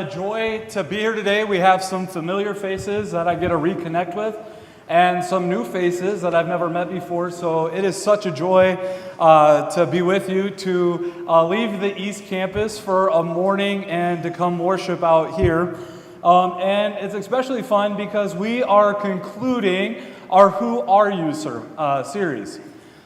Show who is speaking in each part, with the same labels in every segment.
Speaker 1: joy to be here today. We have some familiar faces that I get to reconnect with and some new faces that I've never met before. So it is such a joy to be with you, to leave the East Campus for a morning and to come worship out here. And it's especially fun because we are concluding our Who Are You series.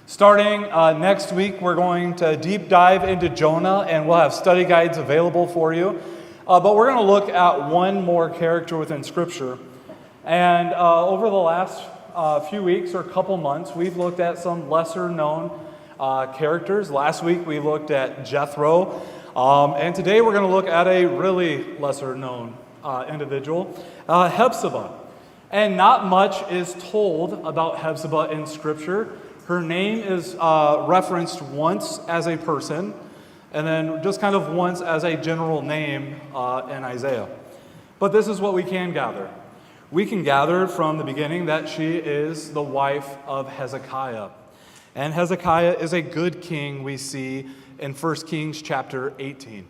Speaker 1: Starting next week, we're going to deep dive into Jonah, and we'll have study guides available for you. But we're going to look at one more character within Scripture. And over the last few weeks or couple months, we've looked at some lesser-known characters. Last week, we looked at Jethro. And today, we're going to look at a really lesser-known individual, Hepzibah. And not much is told about Hepzibah in Scripture. Her name is referenced once as a person, and then just kind of once as a general name in Isaiah. But this is what we can gather. We can gather from the beginning that she is the wife of Hezekiah. And Hezekiah is a good king, we see in 1 Kings chapter 18.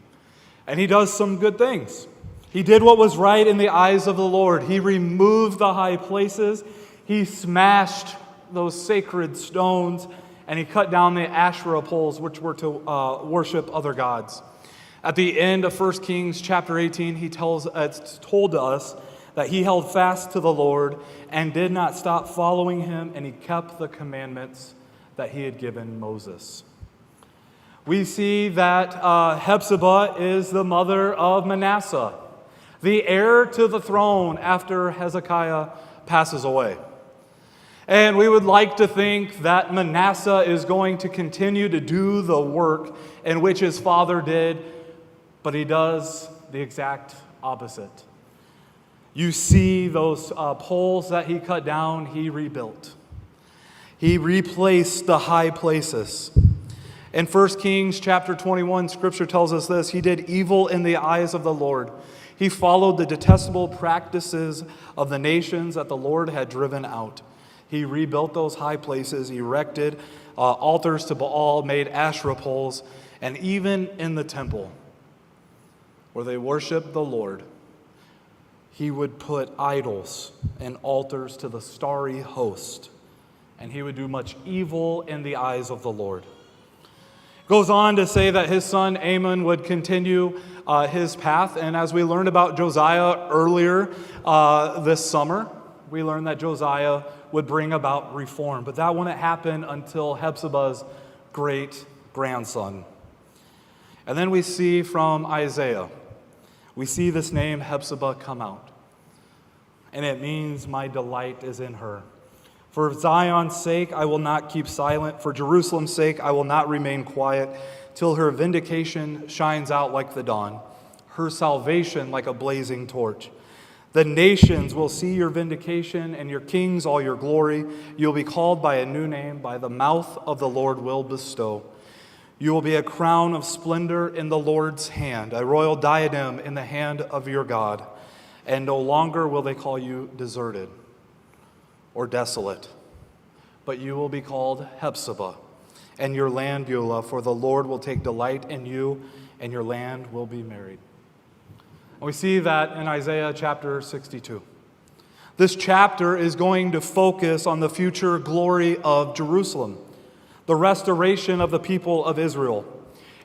Speaker 1: And he does some good things. He did what was right in the eyes of the Lord. He removed the high places. He smashed those sacred stones, and he cut down the Asherah poles, which were to worship other gods. At the end of 1 Kings chapter 18, it's told us that he held fast to the Lord and did not stop following him, and he kept the commandments that he had given Moses. We see that Hepzibah is the mother of Manasseh, the heir to the throne after Hezekiah passes away. And we would like to think that Manasseh is going to continue to do the work in which his father did, but he does the exact opposite. You see those poles that he cut down, he rebuilt. He replaced the high places. In 1 Kings chapter 21, Scripture tells us this: he did evil in the eyes of the Lord. He followed the detestable practices of the nations that the Lord had driven out. He rebuilt those high places, erected altars to Baal, made Asherah poles, and even in the temple where they worshiped the Lord, he would put idols and altars to the starry host, and he would do much evil in the eyes of the Lord. Goes on to say that his son Amon would continue his path, and as we learned about Josiah earlier this summer, we learned that Josiah would bring about reform. But that wouldn't happen until Hepzibah's great-grandson. And then we see from Isaiah, we see this name Hepzibah come out. And it means my delight is in her. For Zion's sake, I will not keep silent. For Jerusalem's sake, I will not remain quiet till her vindication shines out like the dawn, her salvation like a blazing torch. The nations will see your vindication, and your kings all your glory. You'll be called by a new name, by the mouth of the Lord will bestow. You will be a crown of splendor in the Lord's hand, a royal diadem in the hand of your God. And no longer will they call you deserted or desolate, but you will be called Hepzibah, and your land Beulah, for the Lord will take delight in you, and your land will be married. We see that in Isaiah chapter 62. This chapter is going to focus on the future glory of Jerusalem, the restoration of the people of Israel.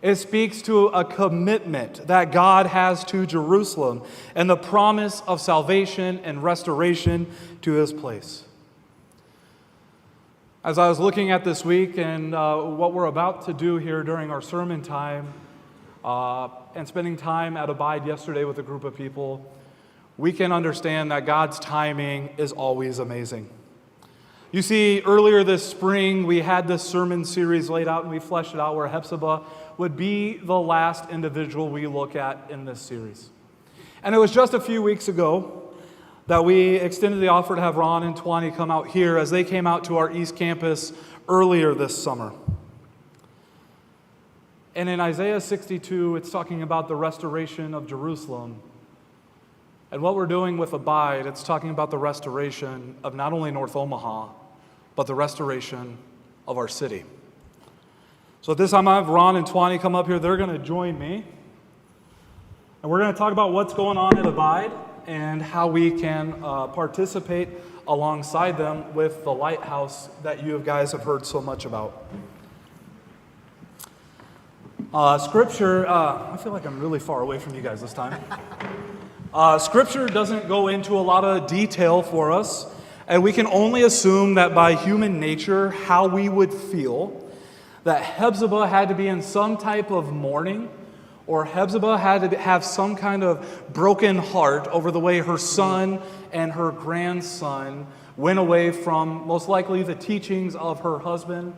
Speaker 1: It speaks to a commitment that God has to Jerusalem and the promise of salvation and restoration to his place. As I was looking at this week and what we're about to do here during our sermon time, and spending time at Abide yesterday with a group of people, we can understand that God's timing is always amazing. You see, earlier this spring, we had this sermon series laid out, and we fleshed it out where Hepzibah would be the last individual we look at in this series. And it was just a few weeks ago that we extended the offer to have Ron and Twany come out here as they came out to our East Campus earlier this summer. And in Isaiah 62, it's talking about the restoration of Jerusalem. And what we're doing with Abide, it's talking about the restoration of not only North Omaha, but the restoration of our city. So at this time, I have Ron and Twany come up here. They're going to join me. And we're going to talk about what's going on at Abide and how we can participate alongside them with the lighthouse that you guys have heard so much about. Scripture, I feel like I'm really far away from you guys this time. Scripture doesn't go into a lot of detail for us, and we can only assume that by human nature, how we would feel, that Hepzibah had to be in some type of mourning, or Hepzibah had to have some kind of broken heart over the way her son and her grandson went away from, most likely, the teachings of her husband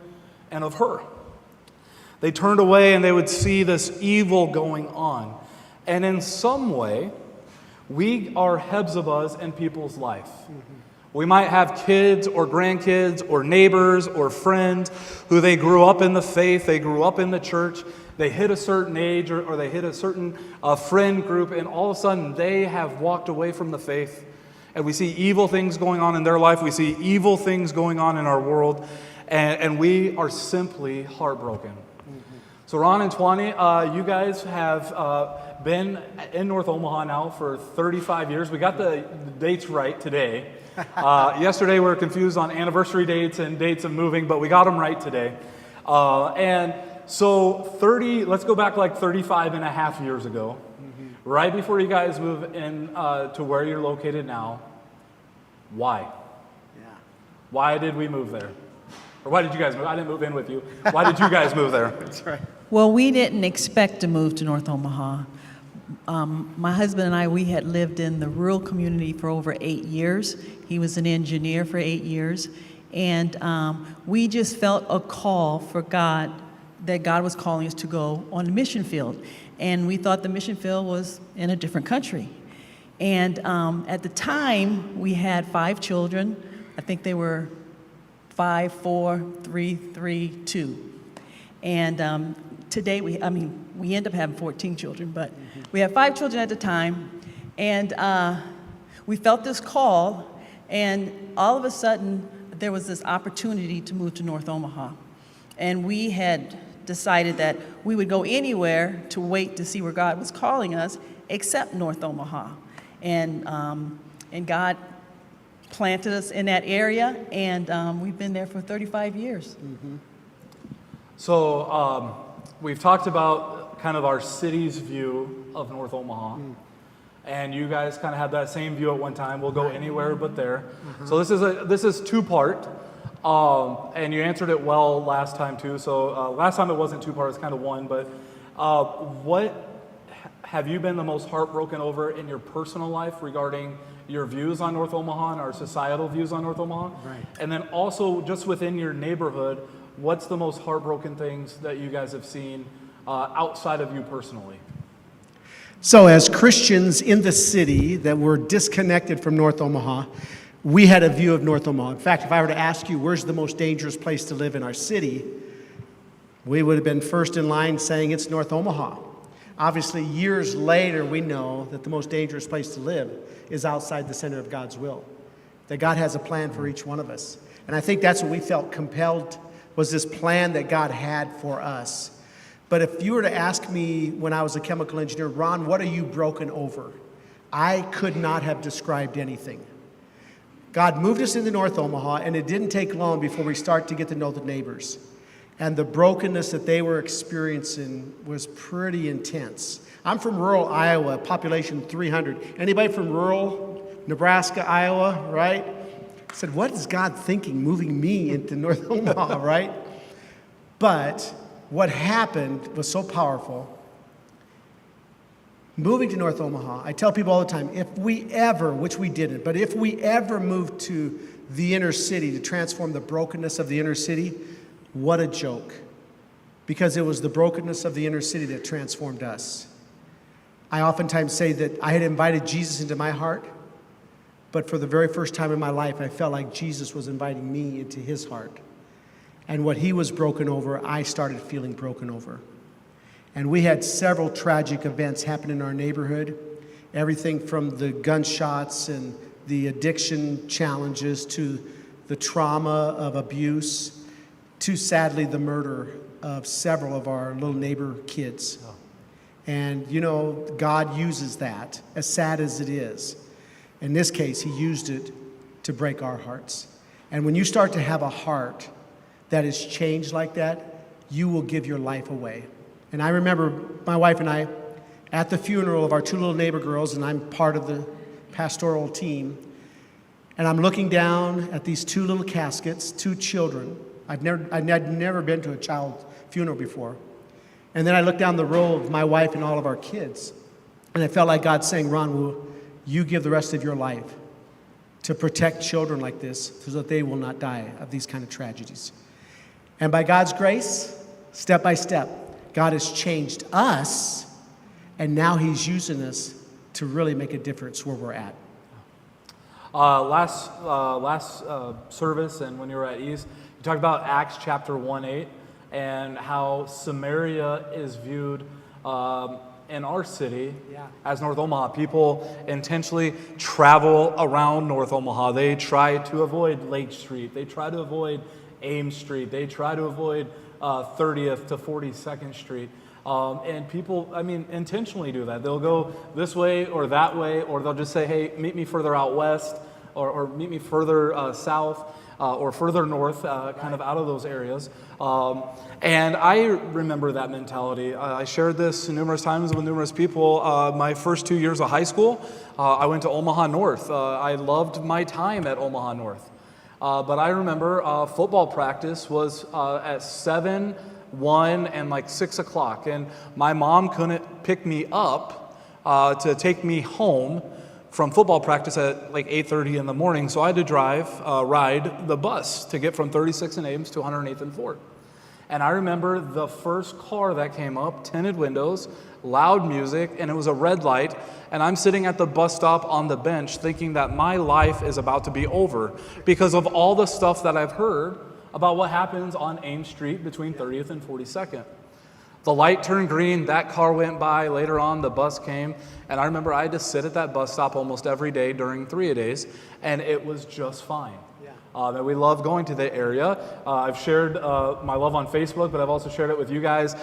Speaker 1: and of her. They turned away and they would see this evil going on. And in some way, we are Hepzibahs in people's life. We might have kids or grandkids or neighbors or friends who they grew up in the faith, they grew up in the church, they hit a certain age or they hit a certain friend group, and all of a sudden they have walked away from the faith. And we see evil things going on in their life, we see evil things going on in our world, and we are simply heartbroken. So Ron and Twany, you guys have been in North Omaha now for 35 years. We got the dates right today. Yesterday we were confused on anniversary dates and dates of moving, but we got them right today. And so let's go back like 35 and a half years ago, right before you guys move in to where you're located now. Why? Yeah. Why did we move there? Or why did you guys move? I didn't move in with you. Why did you guys move there?
Speaker 2: That's right.
Speaker 3: Well, we didn't expect to move to North Omaha. My husband and I, we had lived in the rural community for over 8 years. He was an engineer for 8 years. And we just felt a call for God, that God was calling us to go on the mission field. And we thought the mission field was in a different country. And at the time, we had 5 children. I think they were 5, 4, 3, 3, 2. And today, we end up having 14 children, but we had 5 children at the time. And we felt this call, and all of a sudden, there was this opportunity to move to North Omaha. And we had decided that we would go anywhere to wait to see where God was calling us, except North Omaha. And God planted us in that area, and we've been there for 35 years.
Speaker 1: So we've talked about kind of our city's view of North Omaha, and you guys kind of had that same view at one time. We'll go anywhere but there. So this is 2-part, and you answered it well last time too. So last time it wasn't 2-part; it's kind of one. But what have you been the most heartbroken over in your personal life regarding your views on North Omaha and our societal views on North Omaha?
Speaker 2: Right.
Speaker 1: And then also just within your neighborhood, what's the most heartbroken things that you guys have seen outside of you personally?
Speaker 2: So as Christians in the city that were disconnected from North Omaha, we had a view of North Omaha. In fact, if I were to ask you, where's the most dangerous place to live in our city, we would have been first in line saying it's North Omaha. Obviously, years later, we know that the most dangerous place to live is outside the center of God's will, that God has a plan for each one of us. And I think that's what we felt compelled, was this plan that God had for us. But if you were to ask me when I was a chemical engineer, Ron, what are you broken over? I could not have described anything. God moved us into North Omaha, and it didn't take long before we start to get to know the neighbors. And the brokenness that they were experiencing was pretty intense. I'm from rural Iowa, population 300. Anybody from rural Nebraska, Iowa, right? I said, what is God thinking moving me into North Omaha, right? But what happened was so powerful. Moving to North Omaha, I tell people all the time, if we ever, which we didn't, but if we ever moved to the inner city to transform the brokenness of the inner city, what a joke. Because it was the brokenness of the inner city that transformed us. I oftentimes say that I had invited Jesus into my heart, but for the very first time in my life, I felt like Jesus was inviting me into his heart. And what he was broken over, I started feeling broken over. And we had several tragic events happen in our neighborhood. Everything from the gunshots and the addiction challenges to the trauma of abuse to, sadly, the murder of several of our little neighbor kids. And, God uses that, as sad as it is. In this case, he used it to break our hearts. And when you start to have a heart that is changed like that, you will give your life away. And I remember my wife and I at the funeral of our two little neighbor girls, and I'm part of the pastoral team, and I'm looking down at these two little caskets, two children. I'd never been to a child's funeral before. And then I looked down the row of my wife and all of our kids, and I felt like God saying, Ron, will you give the rest of your life to protect children like this so that they will not die of these kind of tragedies? And by God's grace, step by step, God has changed us, and now he's using us to really make a difference where we're at.
Speaker 1: Last service, and when you were at East, you talked about Acts chapter 1:8 and how Samaria is viewed in our city as North Omaha. People intentionally travel around North Omaha. They try to avoid Lake Street. They try to avoid Ames Street. They try to avoid 30th to 42nd Street. And people, intentionally do that. They'll go this way or that way, or they'll just say, hey, meet me further out west, or meet me further south, or further north, kind of out of those areas. And I remember that mentality. I shared this numerous times with numerous people. My first 2 years of high school, I went to Omaha North. I loved my time at Omaha North. But I remember football practice was at 7, 1, and like 6 o'clock. And my mom couldn't pick me up to take me home from football practice at like 8:30 in the morning. So I had to ride the bus to get from 36 and Ames to 108th and 4th. And I remember the first car that came up, tinted windows, loud music, and it was a red light. And I'm sitting at the bus stop on the bench thinking that my life is about to be over because of all the stuff that I've heard about what happens on Ames Street between 30th and 42nd. The light turned green, that car went by, later on the bus came, and I remember I had to sit at that bus stop almost every day during 3-a-days, and it was just fine. And we love going to the area. I've shared my love on Facebook, but I've also shared it with you guys.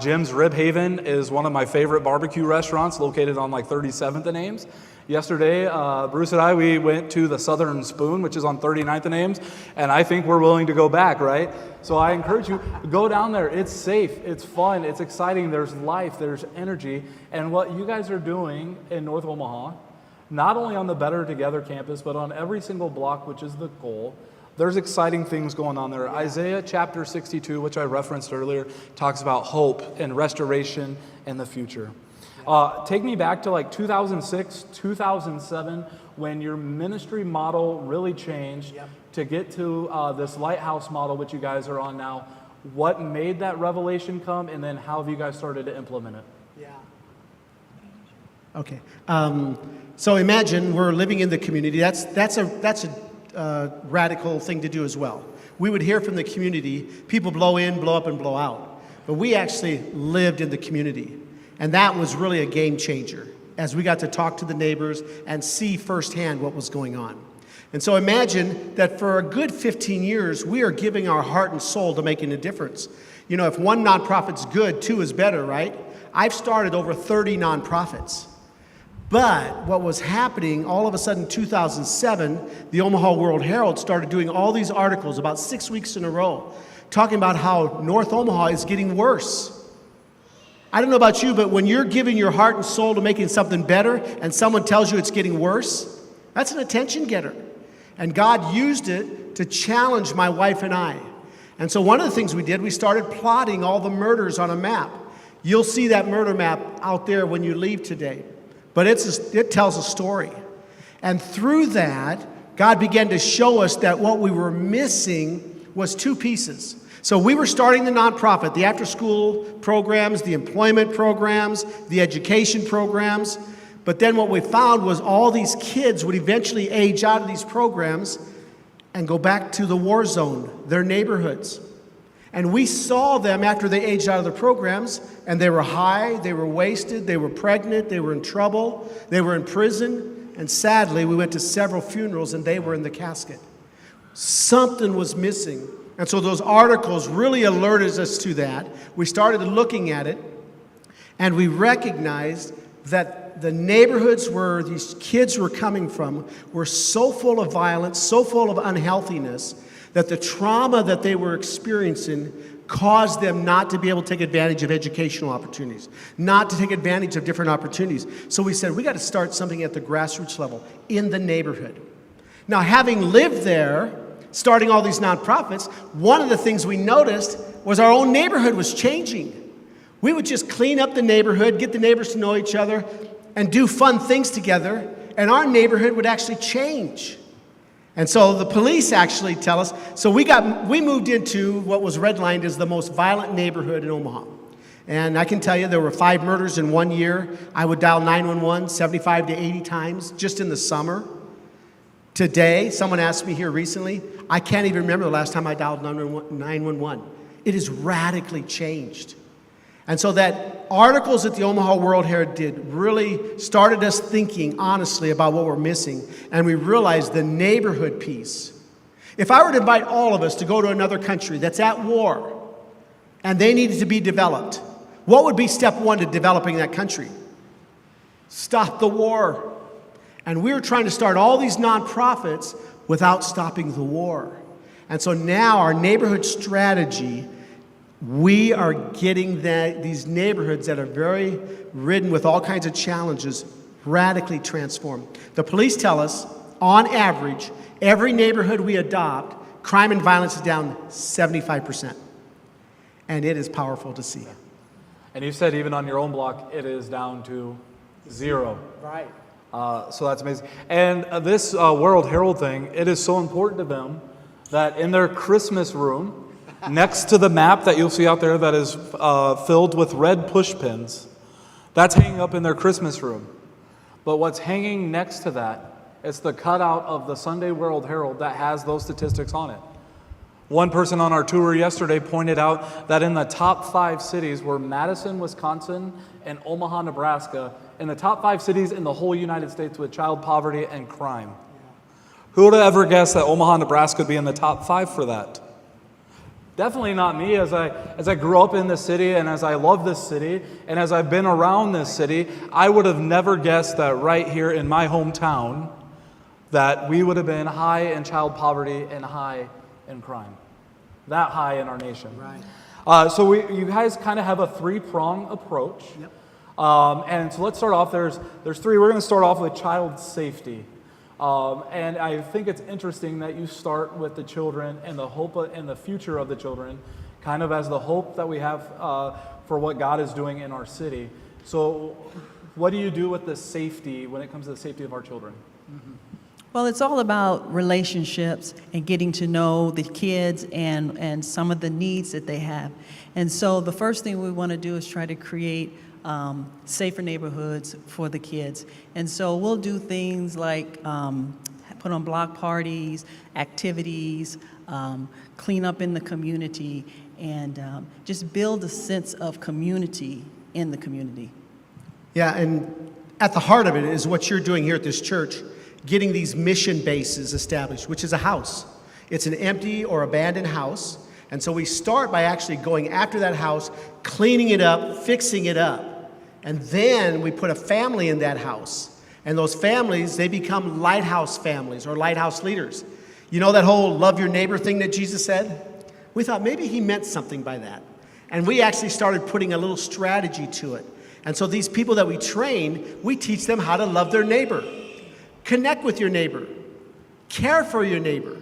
Speaker 1: Jim's Rib Haven is one of my favorite barbecue restaurants located on like 37th and Ames. Yesterday, Bruce and I, we went to the Southern Spoon, which is on 39th and Ames, and I think we're willing to go back, right? So I encourage you, go down there. It's safe, it's fun, it's exciting, there's life, there's energy. And what you guys are doing in North Omaha, not only on the Better Together campus, but on every single block, which is the goal, there's exciting things going on there. Isaiah chapter 62, which I referenced earlier, talks about hope and restoration in the future. Take me back to like 2006, 2007, when your ministry model really changed to get to this lighthouse model, which you guys are on now. What made that revelation come, and then how have you guys started to implement it?
Speaker 2: Okay. So imagine we're living in the community. That's a radical thing to do as well. We would hear from the community, people blow in, blow up, and blow out. But we actually lived in the community. And that was really a game changer as we got to talk to the neighbors and see firsthand what was going on. And so imagine that for a good 15 years, we are giving our heart and soul to making a difference. If one nonprofit's good, two is better, right? I've started over 30 nonprofits. But what was happening, all of a sudden, 2007, the Omaha World Herald started doing all these articles about 6 weeks in a row, talking about how North Omaha is getting worse. I don't know about you, but when you're giving your heart and soul to making something better and someone tells you it's getting worse, that's an attention getter. And God used it to challenge my wife and I. And so one of the things we did, we started plotting all the murders on a map. You'll see that murder map out there when you leave today. But it tells a story. And through that, God began to show us that what we were missing was two pieces. So we were starting the nonprofit, the after-school programs, the employment programs, the education programs. But then what we found was all these kids would eventually age out of these programs and go back to the war zone, their neighborhoods. And we saw them after they aged out of the programs, and they were high, they were wasted, they were pregnant, they were in trouble, they were in prison, and sadly, we went to several funerals and they were in the casket. Something was missing. And so those articles really alerted us to that. We started looking at it, And we recognized that the neighborhoods where these kids were coming from were so full of violence, so full of unhealthiness, that the trauma that they were experiencing caused them not to be able to take advantage of educational opportunities, not to take advantage of different opportunities. So we said, we got to start something at the grassroots level, in the neighborhood. Now, having lived there, starting all these nonprofits, one of the things we noticed was our own neighborhood was changing. We would just clean up the neighborhood, get the neighbors to know each other, and do fun things together, and our neighborhood would actually change. And so the police actually tell us, so we moved into what was redlined as the most violent neighborhood in Omaha. And I can tell you there were 5 murders in 1 year. I would dial 911 75 to 80 times just in the summer. Today, someone asked me here recently, I can't even remember the last time I dialed 911. It has radically changed. And so that articles that the Omaha World Herald did really started us thinking honestly about what we're missing. And we realized the neighborhood piece. If I were to invite all of us to go to another country that's at war and they needed to be developed, what would be step 1 to developing that country? Stop the war. And we were trying to start all these nonprofits without stopping the war. And so now our neighborhood strategy, we are getting these neighborhoods that are very ridden with all kinds of challenges radically transformed. The police tell us, on average, every neighborhood we adopt, crime and violence is down 75%. And it is powerful to see.
Speaker 1: And you said even on your own block, it is down to 0.
Speaker 2: Right.
Speaker 1: So that's amazing. And this World Herald thing, it is so important to them that in their Christmas room, next to the map that you'll see out there that is filled with red push pins, that's hanging up in their Christmas room. But what's hanging next to that is the cutout of the Sunday World Herald that has those statistics on it. One person on our tour yesterday pointed out that in the top 5 cities were Madison, Wisconsin, and Omaha, Nebraska, in the top 5 cities in the whole United States with child poverty and crime. Who would have ever guessed that Omaha, Nebraska would be in the top 5 for that? Definitely not me. As I grew up in this city and as I love this city and as I've been around this city, I would have never guessed that right here in my hometown that we would have been high in child poverty and high in crime. That high in our nation.
Speaker 2: Right.
Speaker 1: So you guys kind of have a 3-prong approach.
Speaker 2: Yep.
Speaker 1: And so let's start off. There's 3. We're going to start off with child safety. And I think it's interesting that you start with the children and the hope and the future of the children, kind of as the hope that we have for what God is doing in our city. So what do you do with the safety when it comes to the safety of our children?
Speaker 2: Mm-hmm.
Speaker 3: Well, it's all about relationships and getting to know the kids and some of the needs that they have. And so the first thing we want to do is try to create safer neighborhoods for the kids. And so we'll do things like put on block parties, activities, clean up in the community, and just build a sense of community in the community.
Speaker 2: Yeah, and at the heart of it is what you're doing here at this church, getting these mission bases established, which is a house. It's an empty or abandoned house. And so we start by actually going after that house, cleaning it up, fixing it up. And then we put a family in that house. And those families, they become lighthouse families or lighthouse leaders. You know that whole love your neighbor thing that Jesus said? We thought maybe he meant something by that. And we actually started putting a little strategy to it. And so these people that we train, we teach them how to love their neighbor. Connect with your neighbor, care for your neighbor,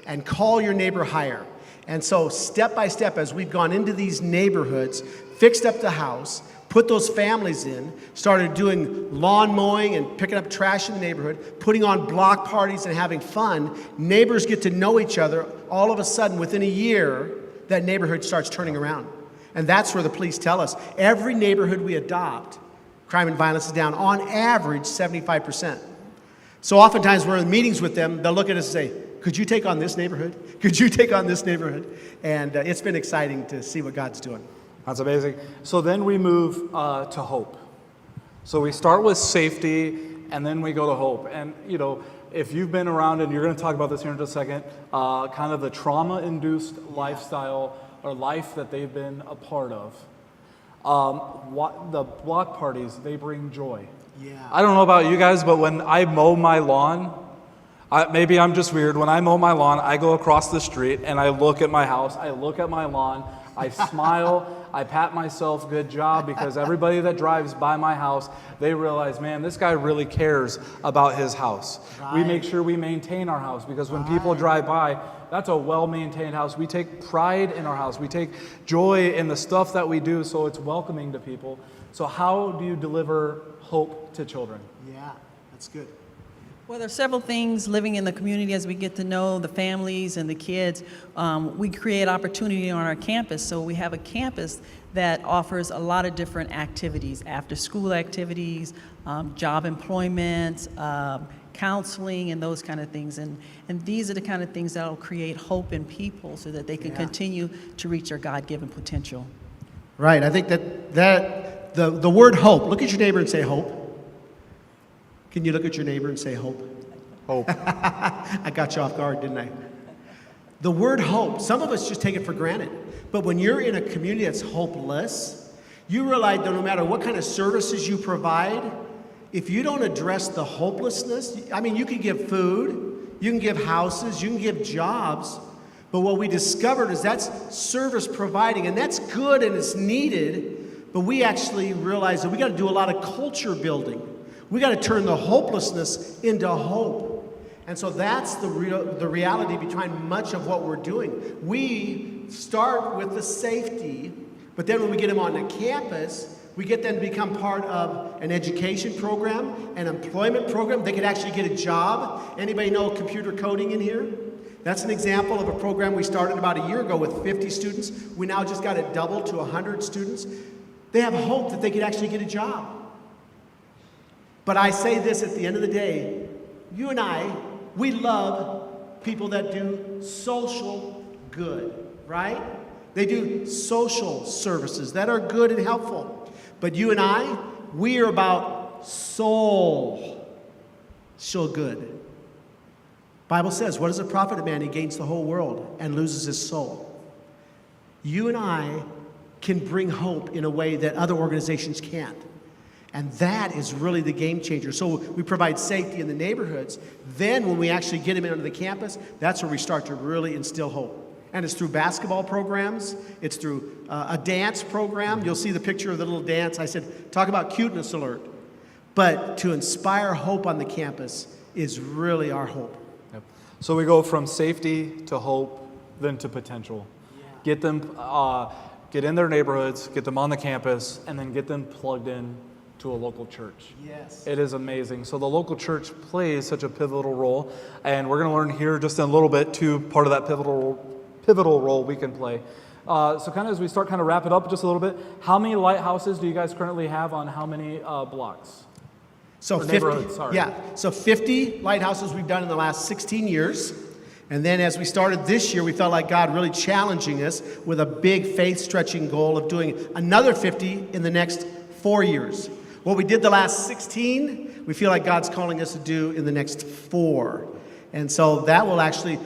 Speaker 2: and call your neighbor higher. And so step by step, as we've gone into these neighborhoods, fixed up the house, put those families in, started doing lawn mowing and picking up trash in the neighborhood, putting on block parties and having fun, neighbors get to know each other. All of a sudden, within a year, that neighborhood starts turning around. And that's where the police tell us, every neighborhood we adopt, crime and violence is down, on average, 75%. So oftentimes we're in meetings with them, they'll look at us and say, could you take on this neighborhood? Could you take on this neighborhood? And it's been exciting to see what God's doing.
Speaker 1: That's amazing. So then we move to hope. So we start with safety, and then we go to hope. And, you know, if you've been around, and you're going to talk about this here in just a second, kind of the trauma-induced lifestyle or life that they've been a part of. The block parties, they bring joy.
Speaker 2: Yeah.
Speaker 1: I don't know about you guys, but when I mow my lawn, maybe I'm just weird. When I mow my lawn, I go across the street and I look at my house, I look at my lawn, I smile, I pat myself, good job, because everybody that drives by my house, they realize, man, this guy really cares about his house.
Speaker 2: Right.
Speaker 1: We make sure we maintain our house, because when people drive by, that's a well-maintained house. We take pride in our house. We take joy in the stuff that we do, so it's welcoming to people. So how do you deliver hope to children?
Speaker 2: Yeah, that's good.
Speaker 3: Well, there are several things living in the community as we get to know the families and the kids. We create opportunity on our campus. So we have a campus that offers a lot of different activities, after-school activities, job employment, counseling, and those kind of things. And these are the kind of things that will create hope in people so that they can continue to reach their God-given potential.
Speaker 2: Right. I think that the word hope, look at your neighbor and say hope. Can you look at your neighbor and say hope?
Speaker 1: Hope.
Speaker 2: I got you off guard, didn't I? The word hope, some of us just take it for granted. But when you're in a community that's hopeless, you realize that no matter what kind of services you provide, if you don't address the hopelessness, I mean, you can give food, you can give houses, you can give jobs, but what we discovered is that's service providing, and that's good and it's needed, but we actually realize that we got to do a lot of culture building. We got to turn the hopelessness into hope. And so that's the reality behind much of what we're doing. We start with the safety, but then when we get them on the campus, we get them to become part of an education program, an employment program. They could actually get a job. Anybody know computer coding in here? That's an example of a program we started about a year ago with 50 students. We now just got it doubled to 100 students. They have hope that they could actually get a job. But I say this at the end of the day, you and I, we love people that do social good, right? They do social services that are good and helpful. But you and I, we are about soul good. Bible says, what does it profit a man he gains the whole world and loses his soul? You and I can bring hope in a way that other organizations can't. And that is really the game changer. So we provide safety in the neighborhoods. Then when we actually get them into the campus, that's where we start to really instill hope. And it's through basketball programs. It's through a dance program. You'll see the picture of the little dance. I said, talk about cuteness alert. But to inspire hope on the campus is really our hope.
Speaker 1: Yep. So we go from safety to hope, then to potential. Yeah. Get them, get in their neighborhoods, get them on the campus, and then get them plugged in to a local church.
Speaker 2: Yes.
Speaker 1: It is amazing. So the local church plays such a pivotal role, and we're going to learn here just in a little bit too, part of that pivotal role we can play. So kind of as we start kind of wrap it up just a little bit, how many lighthouses do you guys currently have on how many blocks?
Speaker 2: So
Speaker 1: or 50, sorry.
Speaker 2: Yeah, so 50 lighthouses we've done in the last 16 years. And then as we started this year, we felt like God really challenging us with a big faith-stretching goal of doing another 50 in the next 4 years. What we did the last 16, we feel like God's calling us to do in the next 4. And so that will actually,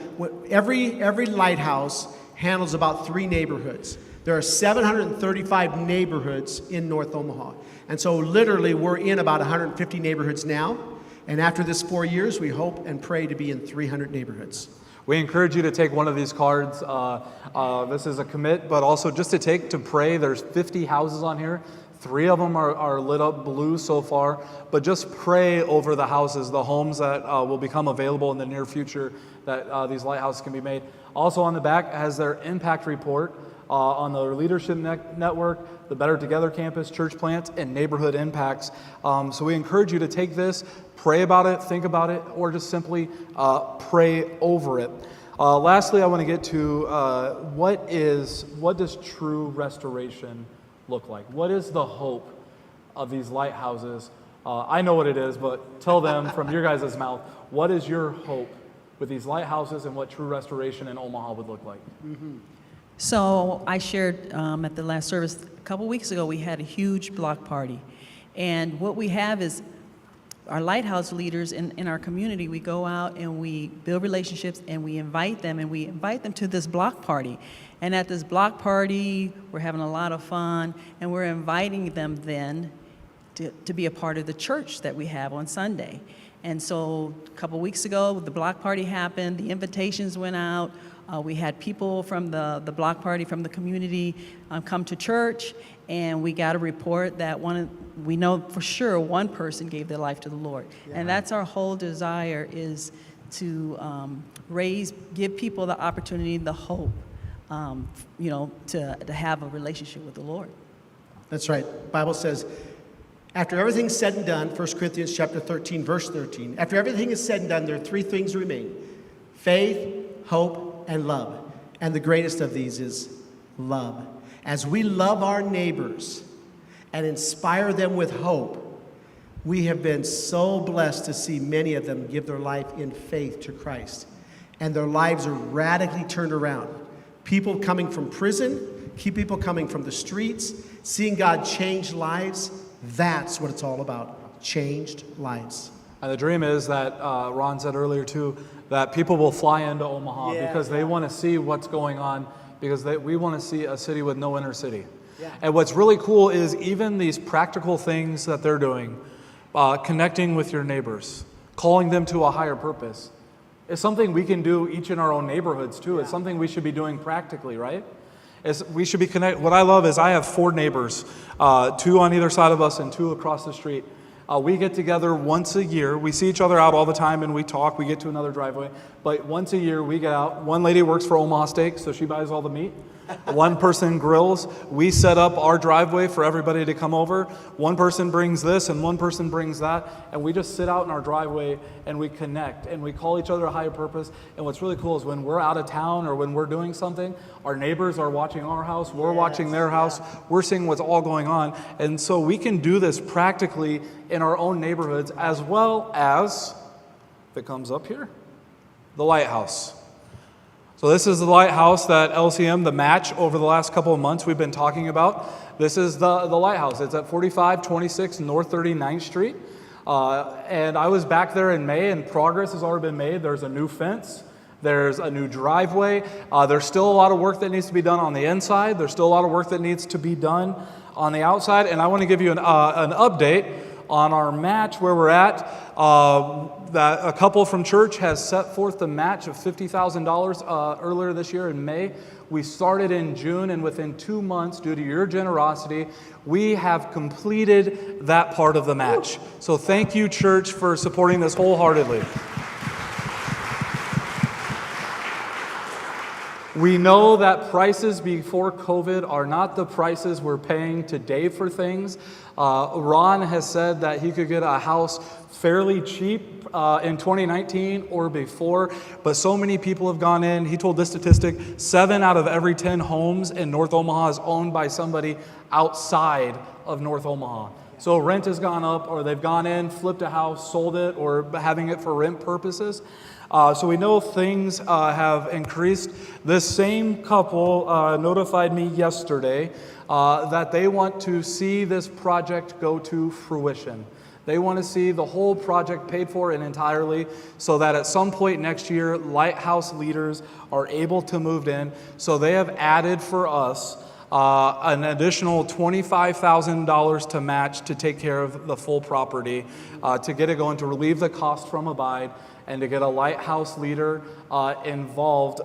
Speaker 2: every lighthouse handles about 3 neighborhoods. There are 735 neighborhoods in North Omaha. And so literally we're in about 150 neighborhoods now. And after this 4 years, we hope and pray to be in 300 neighborhoods.
Speaker 1: We encourage you to take one of these cards. This is a commit, but also just to pray. There's 50 houses on here. 3 of them are lit up blue so far, but just pray over the houses, the homes that will become available in the near future that these lighthouses can be made. Also on the back has their impact report on the leadership network, the Better Together campus, church plants, and neighborhood impacts. So we encourage you to take this, pray about it, think about it, or just simply pray over it. Lastly, I want to get to what does true restoration look like? What is the hope of these lighthouses? I know what it is, but tell them from your guys' mouth, what is your hope with these lighthouses and what true restoration in Omaha would look like?
Speaker 2: Mm-hmm.
Speaker 3: So I shared at the last service a couple weeks ago, we had a huge block party. And what we have is our lighthouse leaders in our community, we go out and we build relationships and we invite them to this block party. And at this block party, we're having a lot of fun, and we're inviting them then to be a part of the church that we have on Sunday. And so a couple weeks ago, the block party happened, the invitations went out. We had people from the block party, from the community, come to church, and we got a report that we know for sure one person gave their life to the Lord. Yeah. And that's our whole desire, is to give people the opportunity, the hope, to have a relationship with the Lord.
Speaker 2: That's right. The Bible says, after everything's said and done, 1 Corinthians chapter 13, verse 13, after everything is said and done, there are three things remain: faith, hope, and love. And the greatest of these is love. As we love our neighbors and inspire them with hope, we have been so blessed to see many of them give their life in faith to Christ. And their lives are radically turned around. People coming from prison, people coming from the streets, seeing God change lives. That's what it's all about, changed lives.
Speaker 1: And the dream is that, Ron said earlier too, that people will fly into Omaha because they want to see what's going on, because we want to see a city with no inner city. Yeah. And what's really cool is even these practical things that they're doing, connecting with your neighbors, calling them to a higher purpose, is something we can do each in our own neighborhoods too. Yeah. It's something we should be doing practically, right? We should be connected. What I love is I have 4 neighbors, 2 on either side of us and 2 across the street. We get together once a year. We see each other out all the time and we talk. We get to another driveway. But once a year we get out. One lady works for Omaha Steak, so she buys all the meat. One person grills. We set up our driveway for everybody to come over. One person brings this and one person brings that. And we just sit out in our driveway and we connect and we call each other a higher purpose. And what's really cool is when we're out of town or when we're doing something, our neighbors are watching our house, we're watching their house, we're seeing what's all going on. And so we can do this practically in our own neighborhoods, as well as, if it comes up here, the lighthouse. So this is the lighthouse that LCM, the match over the last couple of months we've been talking about. This is the lighthouse. It's at 4526 North 39th Street. And I was back there in May, and progress has already been made. There's a new fence. There's a new driveway. There's still a lot of work that needs to be done on the inside. There's still a lot of work that needs to be done on the outside. And I want to give you an update on our match, where we're at. That a couple from church has set forth the match of $50,000 earlier this year in May. We started in June, and within 2 months, due to your generosity, we have completed that part of the match. So thank you, church, for supporting this wholeheartedly. We know that prices before COVID are not the prices we're paying today for things. Ron has said that he could get a house fairly cheap in 2019 or before, but so many people have gone in. He told this statistic: 7 out of every 10 homes in North Omaha is owned by somebody outside of North Omaha. So rent has gone up, or they've gone in, flipped a house, sold it, or having it for rent purposes. So we know things have increased. This same couple notified me yesterday that they want to see this project go to fruition. They want to see the whole project paid for and entirely, so that at some point next year, lighthouse leaders are able to move in. So they have added for us an additional $25,000 to match to take care of the full property, to get it going, to relieve the cost from Abide, and to get a lighthouse leader involved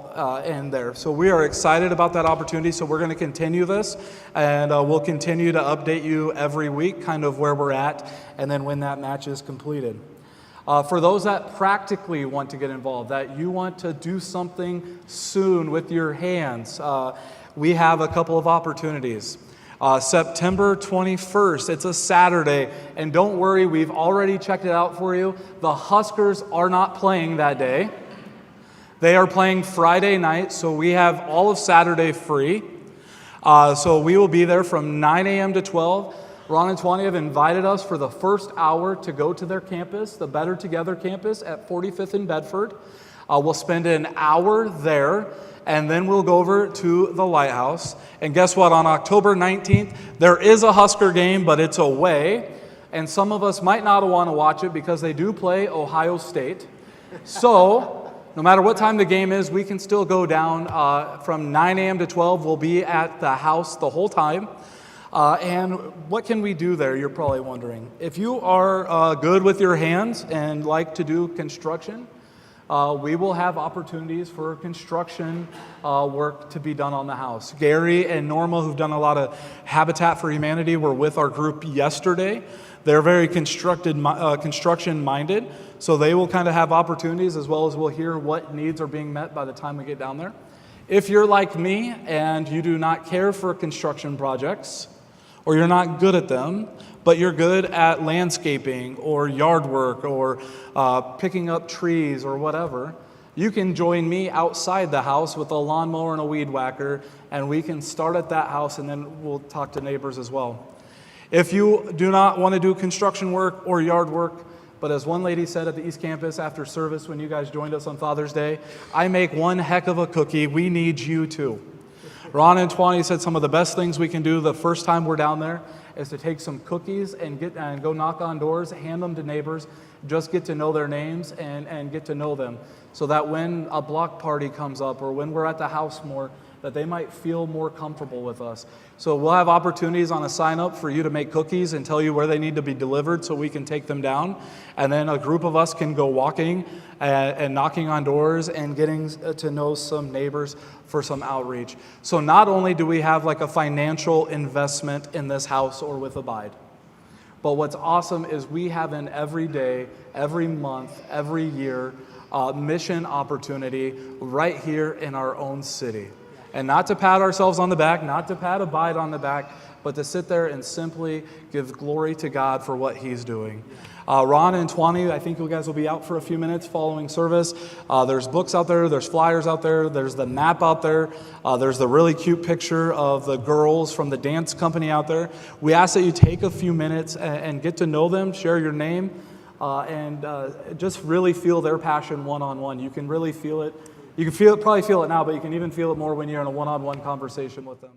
Speaker 1: in there. So we are excited about that opportunity. So we're going to continue this, and we'll continue to update you every week, kind of where we're at, and then when that match is completed. For those that practically want to get involved, that you want to do something soon with your hands, we have a couple of opportunities. September 21st, it's a Saturday, and don't worry, we've already checked it out for you. The Huskers are not playing that day. They are playing Friday night, so we have all of Saturday free. So we will be there from 9 a.m. to 12. Ron and Twany have invited us for the first hour to go to their campus, the Better Together campus at 45th and Bedford. We'll spend an hour there, and then we'll go over to the Lighthouse. And guess what? On October 19th, there is a Husker game, but it's away. and some of us might not want to watch it because they do play Ohio State. So, no matter what time the game is, we can still go down from 9 a.m. to 12. We'll be at the house the whole time. And what can we do there, you're probably wondering. If you are good with your hands and like to do construction, we will have opportunities for construction work to be done on the house. Gary and Norma, who've done a lot of Habitat for Humanity, were with our group yesterday. They're very construction-minded, so they will kind of have opportunities, as well as we'll hear what needs are being met by the time we get down there. If you're like me and you do not care for construction projects, or you're not good at them, but you're good at landscaping or yard work or picking up trees or whatever, you can join me outside the house with a lawnmower and a weed whacker, and we can start at that house, and then we'll talk to neighbors as well. If you do not want to do construction work or yard work, but as one lady said at the East Campus after service when you guys joined us on Father's Day, I make one heck of a cookie. We need you too. Ron and Twany said some of the best things we can do the first time we're down there is to take some cookies and go knock on doors, hand them to neighbors, just get to know their names and get to know them, so that when a block party comes up or when we're at the house more, that they might feel more comfortable with us. So we'll have opportunities on a sign up for you to make cookies and tell you where they need to be delivered so we can take them down. And then a group of us can go walking and knocking on doors and getting to know some neighbors for some outreach. So not only do we have like a financial investment in this house or with Abide, but what's awesome is we have an every day, every month, every year mission opportunity right here in our own city. And not to pat ourselves on the back, not to pat Abide on the back, but to sit there and simply give glory to God for what He's doing. Ron and Twany, I think you guys will be out for a few minutes following service. There's books out there, there's flyers out there, there's the map out there, there's the really cute picture of the girls from the dance company out there. We ask that you take a few minutes and get to know them, share your name, and just really feel their passion one-on-one. You can really feel it. You can probably feel it now, but you can even feel it more when you're in a one-on-one conversation with them.